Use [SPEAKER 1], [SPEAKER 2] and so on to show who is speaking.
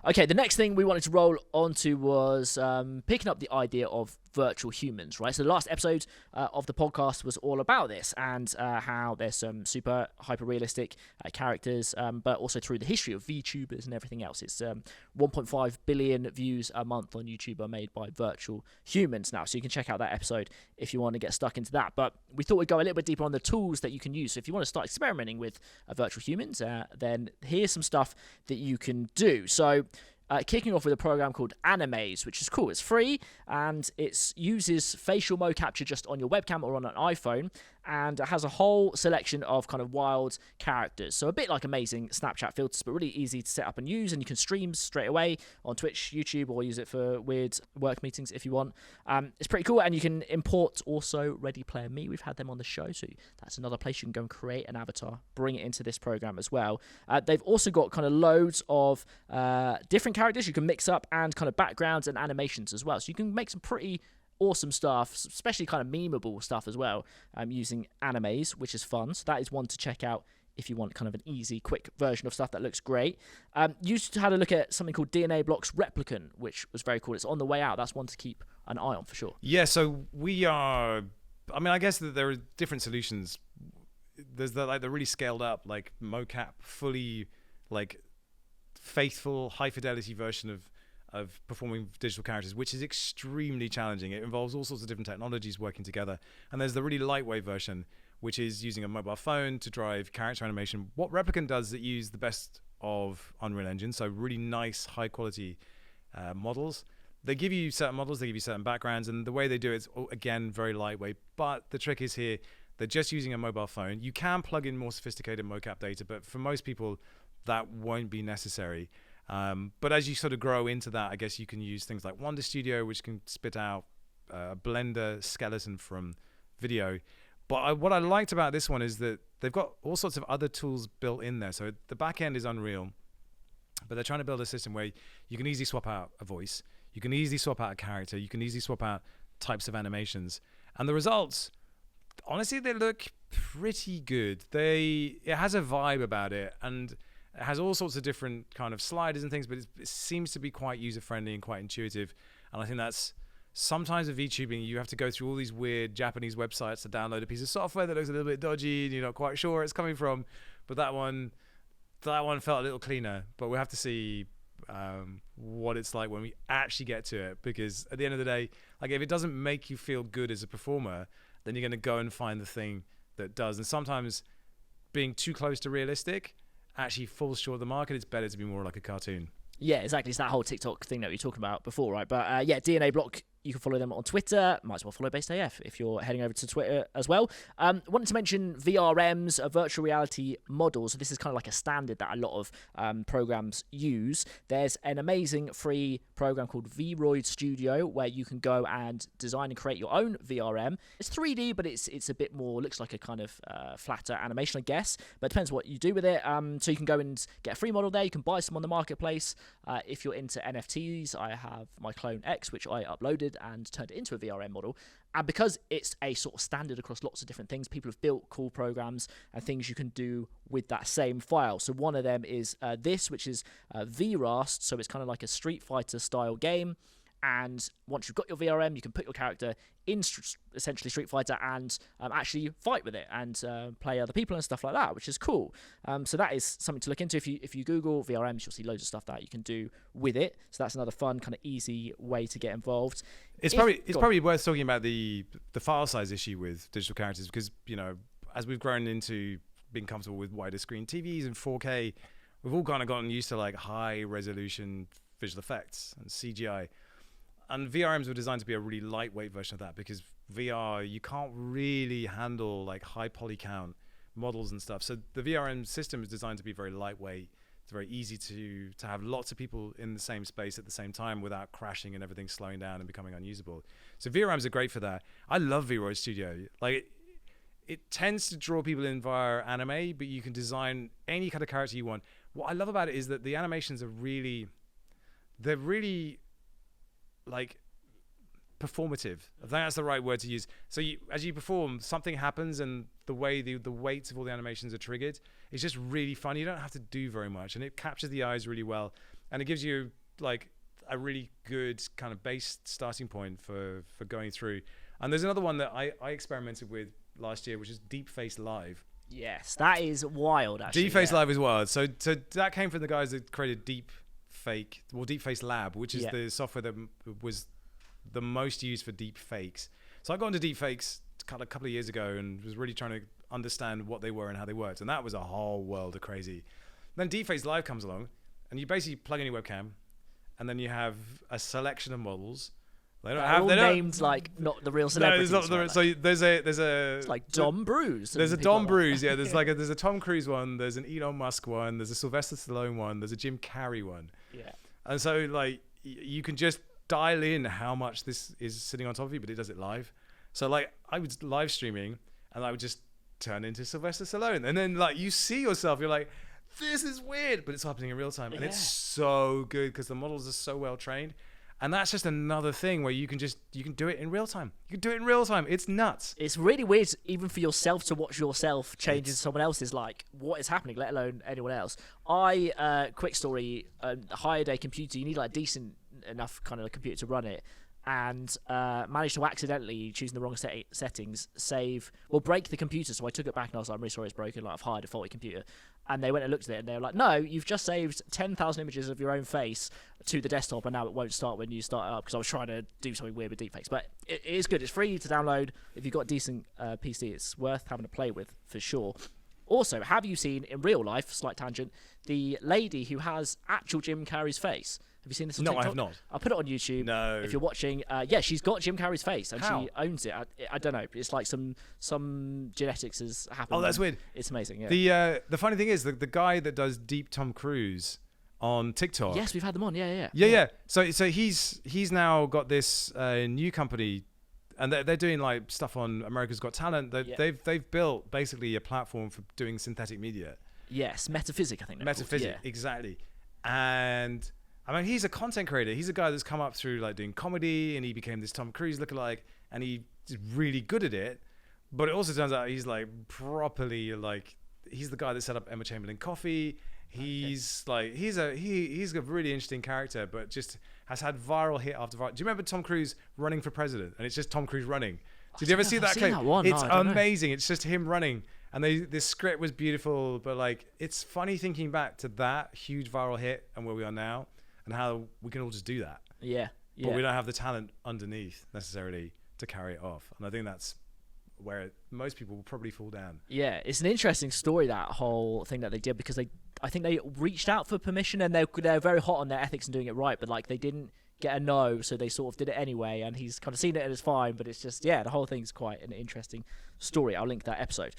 [SPEAKER 1] Okay, the next thing we wanted to roll onto was picking up the idea of virtual humans, right? So the last episode of the podcast was all about this and how there's some super hyper-realistic characters, but also through the history of VTubers and everything else. It's 1.5 billion views a month on YouTube are made by virtual humans now, so you can check out that episode if you want to get stuck into that. But we thought we'd go a little bit deeper on the tools that you can use. So if you want to start experimenting with virtual humans, then here's some stuff that you can do. So kicking off with a program called Animaze, which is cool. It's free and it uses facial mode capture just on your webcam or on an iPhone, and it has a whole selection of kind of wild characters. So a bit like Amazing Snapchat filters, but really easy to set up and use, and you can stream straight away on Twitch, YouTube, or use it for weird work meetings if you want. It's pretty cool, and you can import also Ready Player Me. We've had them on the show, so that's another place you can go and create an avatar, bring it into this program as well. They've also got kind of loads of different characters you can mix up, and kind of backgrounds and animations as well. So you can make some pretty awesome stuff, especially kind of memeable stuff as well, using Animaze, which is fun. So that is one to check out if you want kind of an easy, quick version of stuff that looks great. You had a look at something called DNA Block's Replicant, which was very cool. It's on the way out. That's one to keep an eye on for sure.
[SPEAKER 2] Yeah, so we are... I mean, I guess that there are different solutions. There's the really scaled up, like mocap, fully like faithful, high fidelity version of performing digital characters, which is extremely challenging. It involves all sorts of different technologies working together. And there's the really lightweight version, which is using a mobile phone to drive character animation. What Replicant does is it uses the best of Unreal Engine, so really nice, high quality models. They give you certain models, they give you certain backgrounds, and the way they do it is, again, very lightweight. But the trick is here, they're just using a mobile phone. You can plug in more sophisticated mocap data, but for most people, that won't be necessary. But as you sort of grow into that, I guess you can use things like Wonder Studio, which can spit out a Blender skeleton from video. But what I liked about this one is that they've got all sorts of other tools built in there. So the back end is Unreal, but they're trying to build a system where you can easily swap out a voice, you can easily swap out a character, you can easily swap out types of animations. And the results, honestly, they look pretty good. It has a vibe about it, and it has all sorts of different kind of sliders and things, but it seems to be quite user-friendly and quite intuitive. And I think that's sometimes with VTubing, you have to go through all these weird Japanese websites to download a piece of software that looks a little bit dodgy and you're not quite sure where it's coming from. But that one felt a little cleaner. But we'll have to see what it's like when we actually get to it, because at the end of the day, like, if it doesn't make you feel good as a performer, then you're going to go and find the thing that does. And sometimes being too close to realistic actually falls short of the market. It's better to be more like a cartoon.
[SPEAKER 1] Yeah, exactly. It's that whole TikTok thing that we were talking about before, right? But yeah, DNA Block, you can follow them on Twitter. Might as well follow Based AF if you're heading over to Twitter as well. Wanted to mention VRMs, virtual reality models. So this is kind of like a standard that a lot of programs use. There's an amazing free program called VRoid Studio where you can go and design and create your own VRM. It's 3D, but it's a bit more, looks like a kind of flatter animation, I guess. But it depends what you do with it. So you can go and get a free model there. You can buy some on the marketplace. If you're into NFTs, I have my Clone X, which I uploaded and turned it into a VRM model. And because it's a sort of standard across lots of different things, people have built cool programs and things you can do with that same file. So one of them is this, which is VRAST. So it's kind of like a Street Fighter style game. And once you've got your VRM, you can put your character in essentially Street Fighter and actually fight with it and play other people and stuff like that, which is cool. So that is something to look into. If you Google VRMs, you'll see loads of stuff that you can do with it. So that's another fun, kind of easy way to get involved.
[SPEAKER 2] It's probably worth talking about the file size issue with digital characters, because, you know, as we've grown into being comfortable with wider screen TVs and 4K, we've all kind of gotten used to like high resolution visual effects and CGI. And VRMs were designed to be a really lightweight version of that, because VR, you can't really handle like high poly count models and stuff. So the VRM system is designed to be very lightweight. It's very easy to have lots of people in the same space at the same time without crashing and everything slowing down and becoming unusable. So VRMs are great for that. I love VRoid Studio. Like, it tends to draw people in via anime, but you can design any kind of character you want. What I love about it is that the animations are really like performative. I think that's the right word to use. So as you perform, something happens, and the way the weights of all the animations are triggered, it's just really fun. You don't have to do very much, and it captures the eyes really well. and it gives you like a really good kind of base starting point for going through. And there's another one that I experimented with last year, which is Deepface Live.
[SPEAKER 1] Yes, that is wild, actually.
[SPEAKER 2] Deepface Live is wild. So that came from the guys that created Deepface Lab, which is the software that was the most used for deep fakes. So I got into deepfakes a couple of years ago and was really trying to understand what they were and how they worked. And that was a whole world of crazy. Then Deepface Live comes along, and you basically plug in your webcam, and then you have a selection of models. They don't have. They're
[SPEAKER 1] named like not the real celebrities.
[SPEAKER 2] No,
[SPEAKER 1] right?
[SPEAKER 2] so there's a.
[SPEAKER 1] It's like Tom Cruise.
[SPEAKER 2] There's a Tom Cruise. Yeah, there's there's a Tom Cruise one. There's an Elon Musk one. There's a Sylvester Stallone one. There's a Jim Carrey one.
[SPEAKER 1] Yeah.
[SPEAKER 2] And so like you can just dial in how much this is sitting on top of you, but it does it live. So like I was live streaming, and I would just turn into Sylvester Stallone, and then like you see yourself, you're like, this is weird, but it's happening in real time, and it's so good because the models are so well trained. And that's just another thing where you can do it in real time. You can do it in real time. It's nuts.
[SPEAKER 1] It's really weird, even for yourself, to watch yourself change into someone else's. Like, what is happening, let alone anyone else. Quick story, hired a computer. You need like a decent enough kind of computer to run it. And managed to accidentally, choosing the wrong settings, break the computer. So I took it back and I was like, I'm really sorry it's broken. Like, I've hired a faulty computer. And they went and looked at it and they were like, no, you've just saved 10,000 images of your own face to the desktop, and now it won't start when you start it up, because I was trying to do something weird with deepfakes. But it is good. It's free to download. If you've got a decent PC, it's worth having to play with for sure. Also, have you seen in real life, slight tangent, the lady who has actual Jim Carrey's face? Have you seen this on TikTok?
[SPEAKER 2] No, I have not.
[SPEAKER 1] I'll put it on YouTube.
[SPEAKER 2] No.
[SPEAKER 1] If you're watching, she's got Jim Carrey's face, and
[SPEAKER 2] How?
[SPEAKER 1] she owns it. I don't know. It's like some genetics has happened.
[SPEAKER 2] Oh, that's weird.
[SPEAKER 1] It's amazing. Yeah.
[SPEAKER 2] The funny thing is the guy that does Deep Tom Cruise on TikTok.
[SPEAKER 1] Yes, we've had them on. Yeah.
[SPEAKER 2] So he's now got this new company, and they're doing like stuff on America's Got Talent. They've built basically a platform for doing synthetic media.
[SPEAKER 1] Yes, Metaphysic, I think.
[SPEAKER 2] Metaphysic, exactly. And I mean, he's a content creator. He's a guy that's come up through like doing comedy, and he became this Tom Cruise lookalike, and he's really good at it. But it also turns out he's like properly like he's the guy that set up Emma Chamberlain Coffee. He's like he's a really interesting character, but just has had viral hit after viral. Do you remember Tom Cruise running for president? And it's just Tom Cruise running. Did you ever see that? It's amazing. It's just him running. And this script was beautiful, but like it's funny thinking back to that huge viral hit and where we are now, and how we can all just do that.
[SPEAKER 1] Yeah.
[SPEAKER 2] But we don't have the talent underneath necessarily to carry it off. And I think that's where most people will probably fall down.
[SPEAKER 1] Yeah, it's an interesting story, that whole thing that they did, because I think they reached out for permission, and they're very hot on their ethics and doing it right, but like they didn't get a no, so they sort of did it anyway, and he's kind of seen it and it's fine, but it's just, the whole thing's quite an interesting story. I'll link that episode.